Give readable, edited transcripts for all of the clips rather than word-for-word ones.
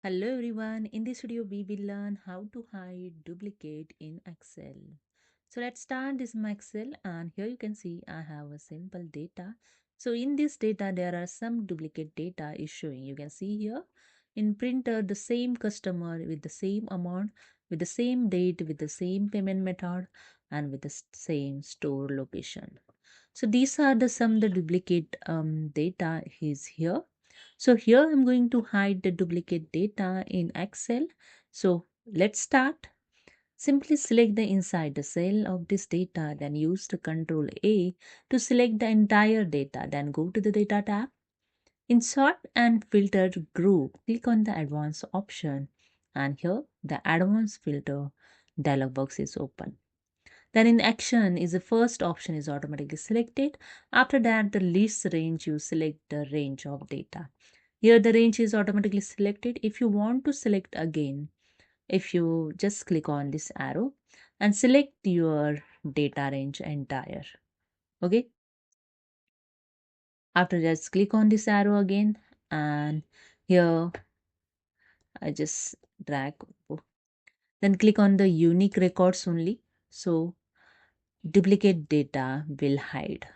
Hello everyone, in this video we will learn how to hide duplicate in Excel. So let's start this my Excel, and here you can see I have a simple data. So in this data there are some duplicate data is showing. You can see here in printer the same customer with the same amount, with the same date, with the same payment method, and with the same store location. So these are the some the duplicate data is here. So here I'm going to hide the duplicate data in Excel. So let's start. Simply select the inside the cell of this data, then use the Control A to select the entire data. Then go to the Data tab. In Sort and Filter group, click on the Advanced option, and here the Advanced Filter dialog box is open. Then in Action is the first option is automatically selected. After that, the list range, you select the range of data. Here the range is automatically selected. If you want to select again, if you just click on this arrow and select your data range entire. Okay. After just click on this arrow again, and here I just drag. Then click on the unique records only. So duplicate data will hide.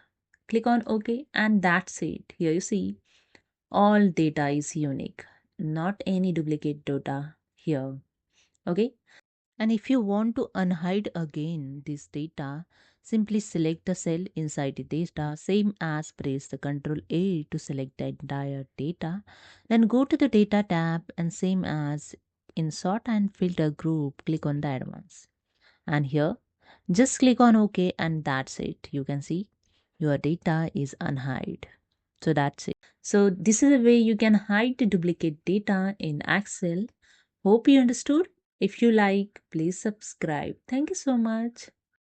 Click on OK, and that's it. Here you see all data is unique, not any duplicate data here. Okay. And if you want to unhide again this data, simply select the cell inside the data, same as press the Ctrl A to select the entire data. Then go to the Data tab, and same as in Sort and Filter group, click on the Advanced. And here, just click on OK, and that's it. You can see your data is unhide. So that's it. So this is a way you can hide the duplicate data in Excel. Hope you understood. If you like, please subscribe. Thank you so much.